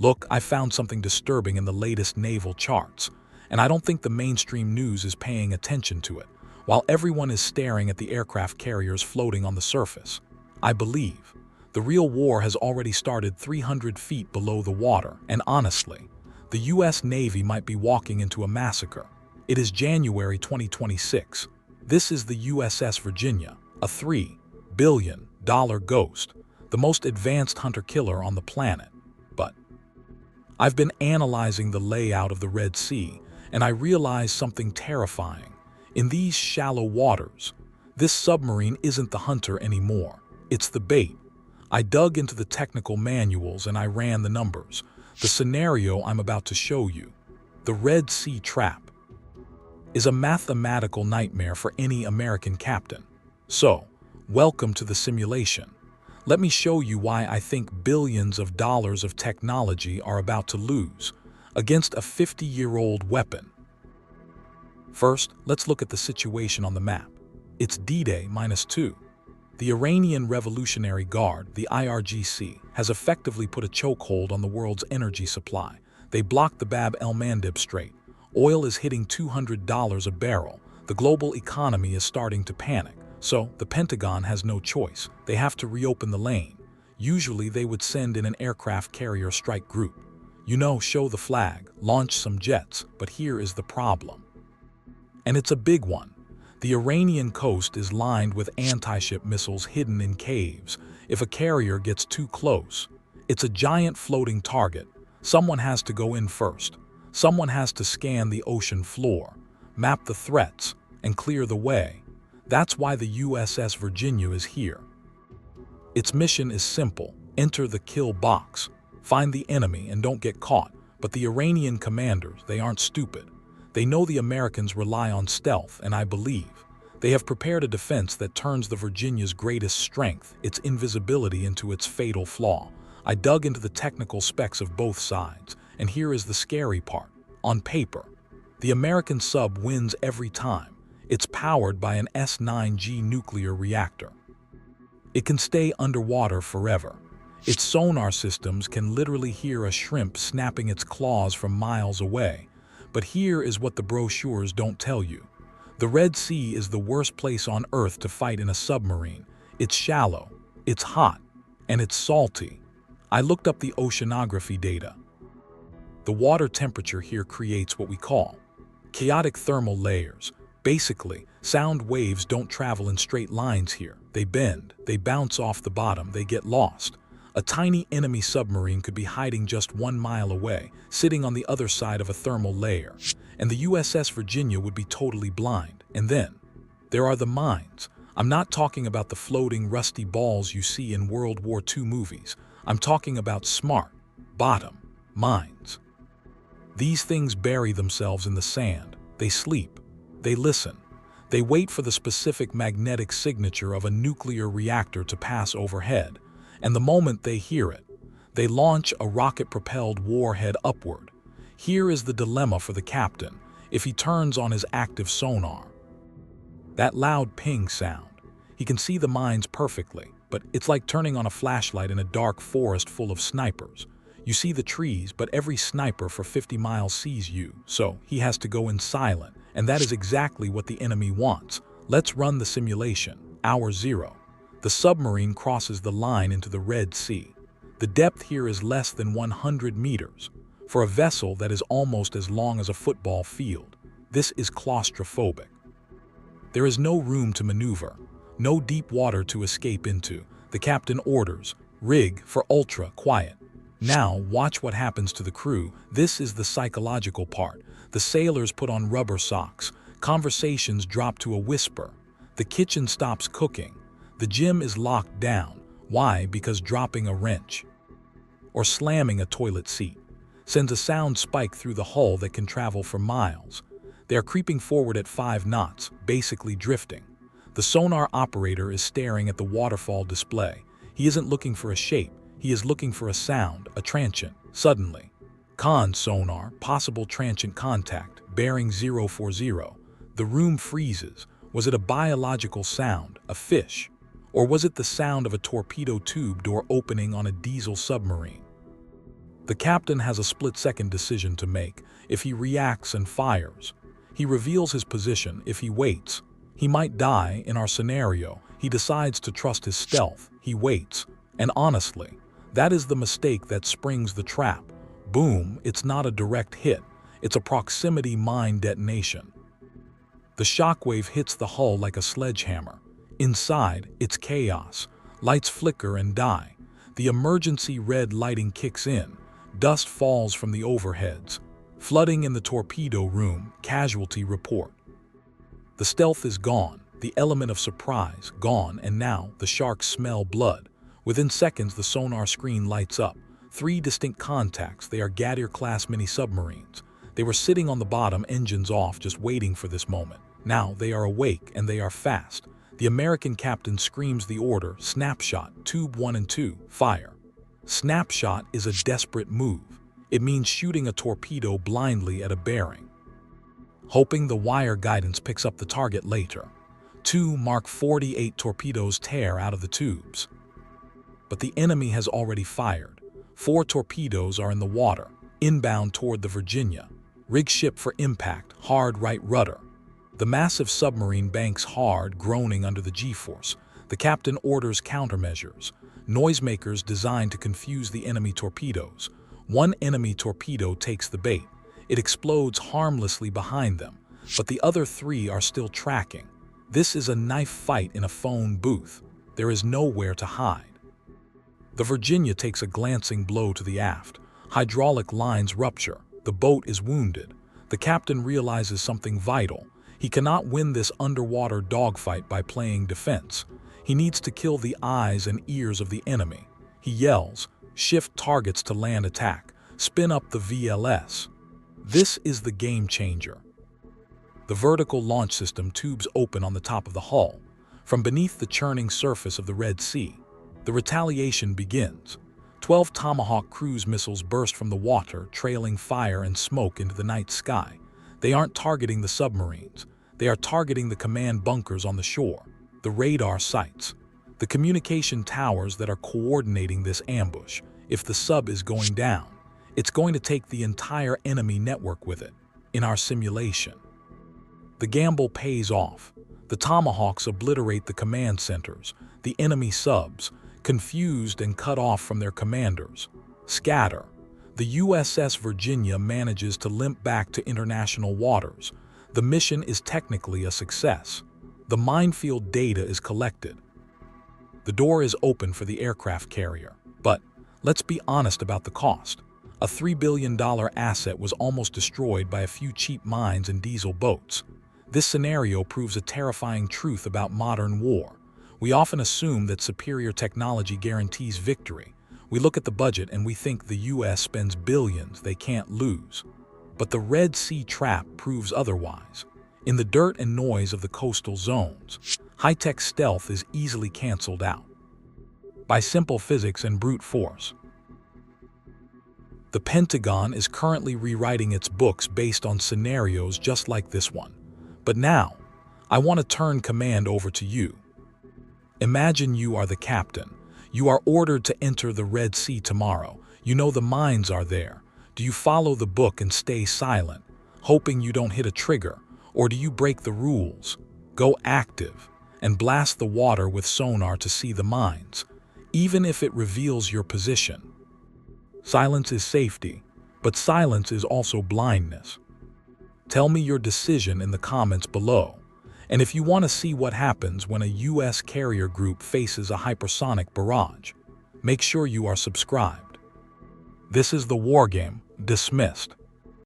Look, I found something disturbing in the latest naval charts, and I don't think the mainstream news is paying attention to it, while everyone is staring at the aircraft carriers floating on the surface. I believe the real war has already started 300 feet below the water, and honestly, the US Navy might be walking into a massacre. It is January 2026. This is the USS Virginia, a $3 billion ghost, the most advanced hunter-killer on the planet. But I've been analyzing the layout of the Red Sea, and I realized something terrifying. In these shallow waters, this submarine isn't the hunter anymore. It's the bait. I dug into the technical manuals and I ran the numbers. The scenario I'm about to show you, the Red Sea trap, is a mathematical nightmare for any American captain. So, welcome to the simulation. Let me show you why I think billions of dollars of technology are about to lose against a 50-year-old weapon. First, let's look at the situation on the map. It's D-Day -2. The Iranian Revolutionary Guard, the IRGC, has effectively put a chokehold on the world's energy supply. They blocked the Bab el-Mandeb Strait. Oil is hitting $200 a barrel. The global economy is starting to panic. So, the Pentagon has no choice. They have to reopen the lane. Usually, they would send in an aircraft carrier strike group. You know, show the flag, launch some jets, but here is the problem. And it's a big one. The Iranian coast is lined with anti-ship missiles hidden in caves. If a carrier gets too close, it's a giant floating target. Someone has to go in first. Someone has to scan the ocean floor, map the threats, and clear the way. That's why the USS Virginia is here. Its mission is simple: enter the kill box, find the enemy and don't get caught. But the Iranian commanders, they aren't stupid. They know the Americans rely on stealth, and I believe they have prepared a defense that turns the Virginia's greatest strength, its invisibility, into its fatal flaw. I dug into the technical specs of both sides, and here is the scary part. On paper, the American sub wins every time. It's powered by an S-9G nuclear reactor. It can stay underwater forever. Its sonar systems can literally hear a shrimp snapping its claws from miles away. But here is what the brochures don't tell you. The Red Sea is the worst place on Earth to fight in a submarine. It's shallow, it's hot, and it's salty. I looked up the oceanography data. The water temperature here creates what we call chaotic thermal layers. Basically, sound waves don't travel in straight lines here. They bend, they bounce off the bottom, they get lost. A tiny enemy submarine could be hiding just 1 mile away, sitting on the other side of a thermal layer, and the USS Virginia would be totally blind. And then, there are the mines. I'm not talking about the floating, rusty balls you see in World War II movies. I'm talking about smart, bottom mines. These things bury themselves in the sand. They sleep. They listen. They wait for the specific magnetic signature of a nuclear reactor to pass overhead. And the moment they hear it, they launch a rocket-propelled warhead upward. Here is the dilemma for the captain if he turns on his active sonar. That loud ping sound. He can see the mines perfectly, but it's like turning on a flashlight in a dark forest full of snipers. You see the trees, but every sniper for 50 miles sees you, so he has to go in silent, and that is exactly what the enemy wants. Let's run the simulation. Hour 0. The submarine crosses the line into the Red Sea. The depth here is less than 100 meters. For a vessel that is almost as long as a football field, this is claustrophobic. There is no room to maneuver, no deep water to escape into. The captain orders, rig for ultra quiet. Now watch what happens to the crew. This is the psychological part. The sailors put on rubber socks. Conversations drop to a whisper. The kitchen stops cooking. The gym is locked down. Why? Because dropping a wrench or slamming a toilet seat sends a sound spike through the hull that can travel for miles. They are creeping forward at 5 knots, basically drifting. The sonar operator is staring at the waterfall display. He isn't looking for a shape. He is looking for a sound, a transient. Suddenly, con sonar, possible transient contact, bearing 040. The room freezes. Was it a biological sound, a fish? Or was it the sound of a torpedo tube door opening on a diesel submarine? The captain has a split-second decision to make. If he reacts and fires, he reveals his position. If he waits, he might die. In our scenario, he decides to trust his stealth. He waits. And honestly, that is the mistake that springs the trap. Boom, it's not a direct hit. It's a proximity mine detonation. The shockwave hits the hull like a sledgehammer. Inside, it's chaos. Lights flicker and die. The emergency red lighting kicks in. Dust falls from the overheads. Flooding in the torpedo room, casualty report. The stealth is gone, the element of surprise gone, and now the sharks smell blood. Within seconds, the sonar screen lights up. 3 distinct contacts. They are Ghadir-class mini-submarines. They were sitting on the bottom, engines off, just waiting for this moment. Now they are awake and they are fast. The American captain screams the order, snapshot, tube 1 and 2, fire. Snapshot is a desperate move. It means shooting a torpedo blindly at a bearing, hoping the wire guidance picks up the target later. 2 Mark 48 torpedoes tear out of the tubes. But the enemy has already fired. 4 torpedoes are in the water, inbound toward the Virginia. Rig ship for impact, hard right rudder. The massive submarine banks hard, groaning under the G-force. The captain orders countermeasures, noisemakers designed to confuse the enemy torpedoes. 1 enemy torpedo takes the bait. It explodes harmlessly behind them, but the other 3 are still tracking. This is a knife fight in a phone booth. There is nowhere to hide. The Virginia takes a glancing blow to the aft. Hydraulic lines rupture. The boat is wounded. The captain realizes something vital. He cannot win this underwater dogfight by playing defense. He needs to kill the eyes and ears of the enemy. He yells, shift targets to land attack, spin up the VLS. This is the game changer. The vertical launch system tubes open on the top of the hull. From beneath the churning surface of the Red Sea, the retaliation begins. 12 Tomahawk cruise missiles burst from the water, trailing fire and smoke into the night sky. They aren't targeting the submarines. They are targeting the command bunkers on the shore, the radar sites, the communication towers that are coordinating this ambush. If the sub is going down, it's going to take the entire enemy network with it. In our simulation, the gamble pays off. The Tomahawks obliterate the command centers. The enemy subs, confused and cut off from their commanders, scatter. The USS Virginia manages to limp back to international waters. The mission is technically a success. The minefield data is collected. The door is open for the aircraft carrier. But let's be honest about the cost. A $3 billion asset was almost destroyed by a few cheap mines and diesel boats. This scenario proves a terrifying truth about modern war. We often assume that superior technology guarantees victory. We look at the budget and we think the US spends billions they can't lose. But the Red Sea trap proves otherwise. In the dirt and noise of the coastal zones, high-tech stealth is easily canceled out by simple physics and brute force. The Pentagon is currently rewriting its books based on scenarios just like this one. But now, I want to turn command over to you. Imagine you are the captain. You are ordered to enter the Red Sea tomorrow. You know the mines are there. Do you follow the book and stay silent, hoping you don't hit a trigger? Or do you break the rules, go active, and blast the water with sonar to see the mines, even if it reveals your position? Silence is safety, but silence is also blindness. Tell me your decision in the comments below. And if you want to see what happens when a US carrier group faces a hypersonic barrage, make sure you are subscribed. This is the Wargame, dismissed.